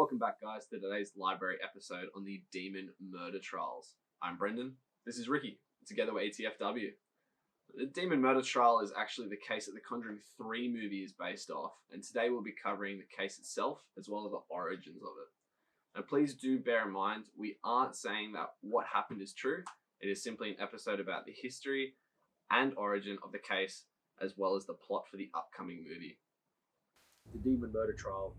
Welcome back, guys, to today's library episode on the Demon Murder Trials. I'm Brendan. This is Ricky. Together we're ATFW. The Demon Murder Trial is actually the case that the Conjuring 3 movie is based off, and today we'll be covering the case itself as well as the origins of it. Now, please do bear in mind, we aren't saying that what happened is true. It is simply an episode about the history and origin of the case, as well as the plot for the upcoming movie. The Demon Murder Trial,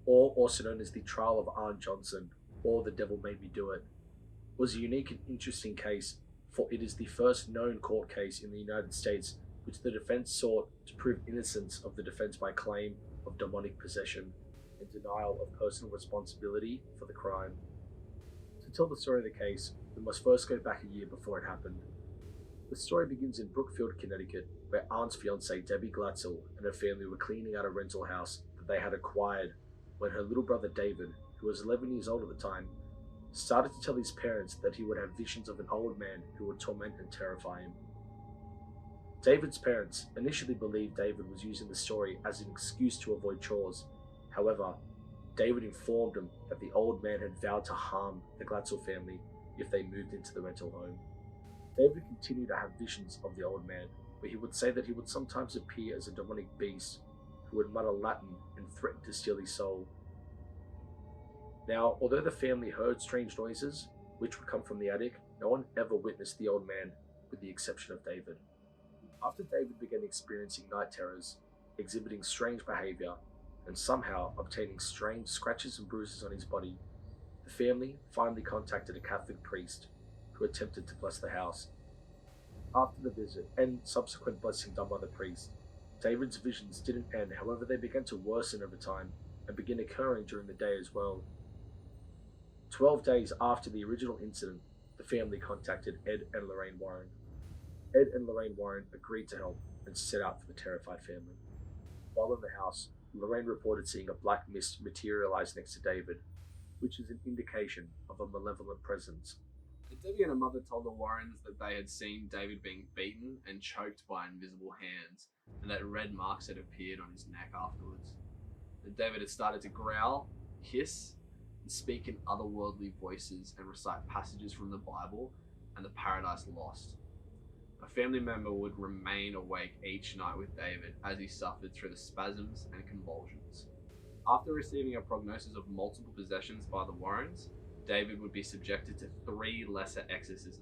or also known as the Trial of Arne Johnson, or The Devil Made Me Do It, was a unique and interesting case, for it is the first known court case in the United States which the defense sought to prove innocence of the defense by claim of demonic possession and denial of personal responsibility for the crime. To tell the story of the case, we must first go back a year before it happened. The story begins in Brookfield, Connecticut, where Arne's fiancée Debbie Glatzel and her family were cleaning out a rental house that they had acquired when her little brother David, who was 11 years old at the time, started to tell his parents that he would have visions of an old man who would torment and terrify him. David's parents initially believed David was using the story as an excuse to avoid chores. However, David informed them that the old man had vowed to harm the Glatzel family if they moved into the rental home. David continued to have visions of the old man, where he would say that he would sometimes appear as a demonic beast who would mutter Latin and threaten to steal his soul. Now, although the family heard strange noises, which would come from the attic, no one ever witnessed the old man, with the exception of David. After David began experiencing night terrors, exhibiting strange behavior, and somehow obtaining strange scratches and bruises on his body, the family finally contacted a Catholic priest who attempted to bless the house. After the visit and subsequent blessing done by the priest, David's visions didn't end. However, they began to worsen over time and begin occurring during the day as well. 12 days after the original incident, the family contacted Ed and Lorraine Warren. Ed and Lorraine Warren agreed to help and set out for the terrified family. While in the house, Lorraine reported seeing a black mist materialize next to David, which is an indication of a malevolent presence. Debbie and her mother told the Warrens that they had seen David being beaten and choked by invisible hands, and that red marks had appeared on his neck afterwards. That David had started to growl, hiss, and speak in otherworldly voices and recite passages from the Bible and the Paradise Lost. A family member would remain awake each night with David as he suffered through the spasms and convulsions. After receiving a prognosis of multiple possessions by the Warrens, David would be subjected to 3 lesser exorcisms.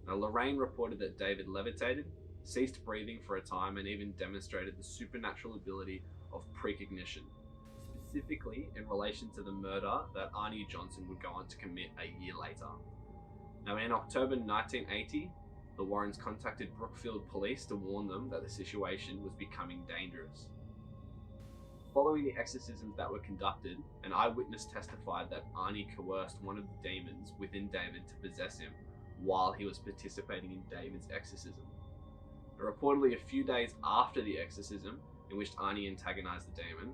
Now, Lorraine reported that David levitated, ceased breathing for a time, and even demonstrated the supernatural ability of precognition, specifically in relation to the murder that Arne Johnson would go on to commit a year later. Now, in October 1980, the Warrens contacted Brookfield police to warn them that the situation was becoming dangerous. Following the exorcisms that were conducted, an eyewitness testified that Arne coerced one of the demons within David to possess him while he was participating in David's exorcism. Reportedly, a few days after the exorcism, in which Arne antagonized the demon,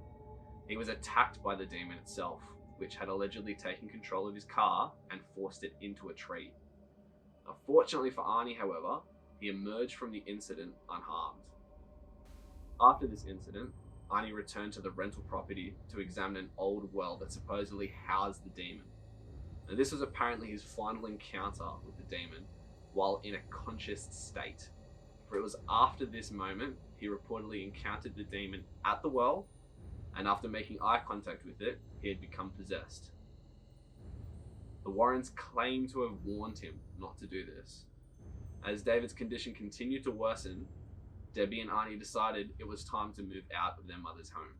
he was attacked by the demon itself, which had allegedly taken control of his car and forced it into a tree. Now, fortunately for Arne, however, he emerged from the incident unharmed. After this incident, Arne returned to the rental property to examine an old well that supposedly housed the demon. Now, this was apparently his final encounter with the demon while in a conscious state, for it was after this moment he reportedly encountered the demon at the well, and after making eye contact with it, he had become possessed. The Warrens claim to have warned him not to do this. As David's condition continued to worsen, Debbie and Arne decided it was time to move out of their mother's home.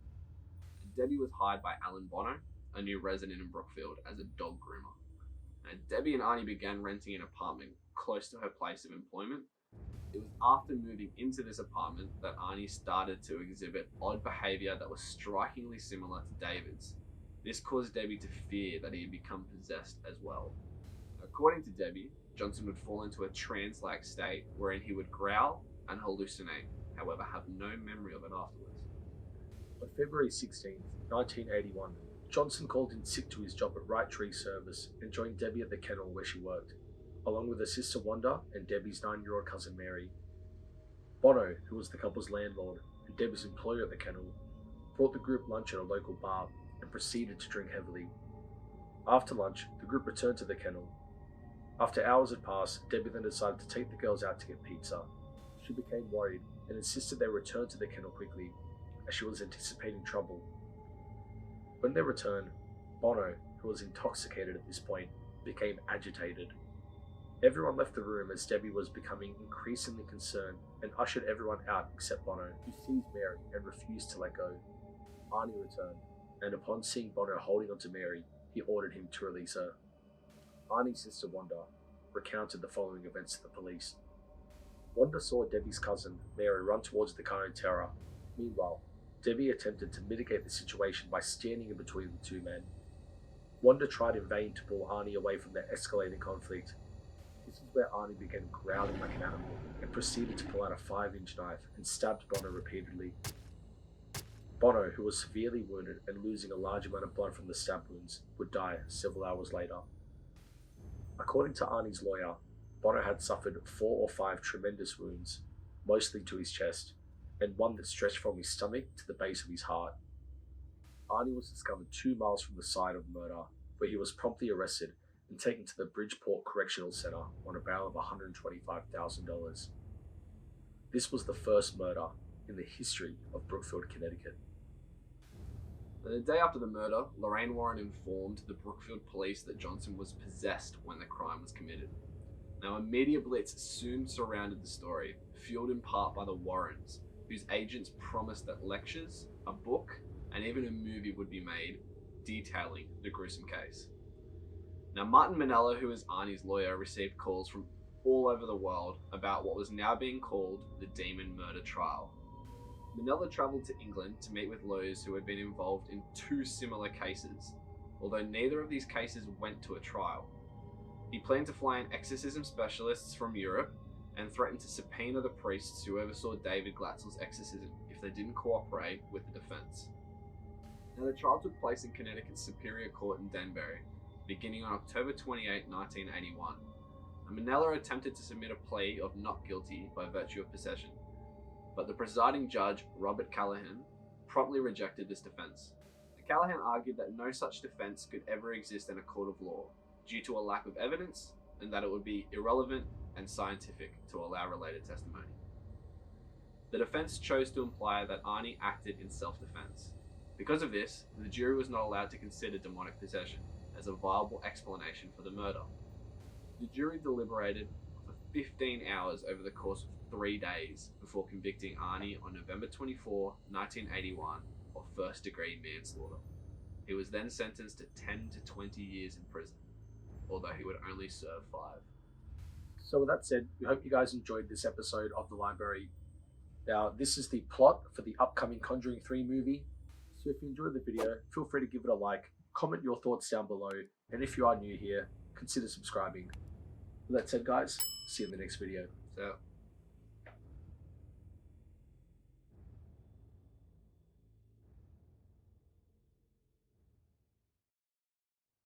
Debbie was hired by Alan Bono, a new resident in Brookfield, as a dog groomer. And Debbie and Arne began renting an apartment close to her place of employment. It was after moving into this apartment that Arne started to exhibit odd behavior that was strikingly similar to David's. This caused Debbie to fear that he had become possessed as well. According to Debbie, Johnson would fall into a trance-like state wherein he would growl and hallucinate, however have no memory of it afterwards. On February 16, 1981, Johnson called in sick to his job at Right Tree Service and joined Debbie at the kennel where she worked, along with her sister Wanda and Debbie's 9-year-old cousin Mary. Bono, who was the couple's landlord and Debbie's employer at the kennel, brought the group lunch at a local bar and proceeded to drink heavily. After lunch, the group returned to the kennel. After hours had passed, Debbie then decided to take the girls out to get pizza. She became worried and insisted they return to the kennel quickly, as she was anticipating trouble. When they returned, Bono, who was intoxicated at this point, became agitated. Everyone left the room as Debbie was becoming increasingly concerned and ushered everyone out except Bono, who seized Mary and refused to let go. Arnie returned, and upon seeing Bono holding onto Mary, he ordered him to release her. Arnie's sister Wanda recounted the following events to the police. Wanda saw Debbie's cousin, Mary, run towards the car in terror. Meanwhile, Debbie attempted to mitigate the situation by standing in between the two men. Wanda tried in vain to pull Arnie away from their escalating conflict. This is where Arnie began growling like an animal and proceeded to pull out a 5-inch knife and stabbed Bono repeatedly. Bono, who was severely wounded and losing a large amount of blood from the stab wounds, would die several hours later. According to Arnie's lawyer, Bono had suffered 4 or 5 tremendous wounds, mostly to his chest, and one that stretched from his stomach to the base of his heart. Arnie was discovered 2 miles from the site of the murder, where he was promptly arrested and taken to the Bridgeport Correctional Center on a bail of $125,000. This was the first murder in the history of Brookfield, Connecticut. The day after the murder, Lorraine Warren informed the Brookfield police that Johnson was possessed when the crime was committed. Now, a media blitz soon surrounded the story, fueled in part by the Warrens, whose agents promised that lectures, a book, and even a movie would be made detailing the gruesome case. Now, Martin Manella, who is Arnie's lawyer, received calls from all over the world about what was now being called the Demon Murder Trial. Manella travelled to England to meet with lawyers who had been involved in 2 similar cases, although neither of these cases went to a trial. He planned to fly in exorcism specialists from Europe and threatened to subpoena the priests who oversaw David Glatzel's exorcism if they didn't cooperate with the defense. Now, the trial took place in Connecticut's Superior Court in Danbury, beginning on October 28, 1981. Manella attempted to submit a plea of not guilty by virtue of possession, but the presiding judge, Robert Callahan, promptly rejected this defense. Callahan argued that no such defense could ever exist in a court of law, due to a lack of evidence, and that it would be irrelevant and scientific to allow related testimony. The defense chose to imply that Arnie acted in self-defense. Because of this, the jury was not allowed to consider demonic possession as a viable explanation for the murder. The jury deliberated for 15 hours over the course of 3 days before convicting Arnie on November 24, 1981 of first-degree manslaughter. He was then sentenced to 10 to 20 years in prison, although he would only serve 5. So with that said, we hope you guys enjoyed this episode of The Library. Now, this is the plot for the upcoming Conjuring 3 movie. So if you enjoyed the video, feel free to give it a like, comment your thoughts down below, and if you are new here, consider subscribing. With that said, guys, see you in the next video. So.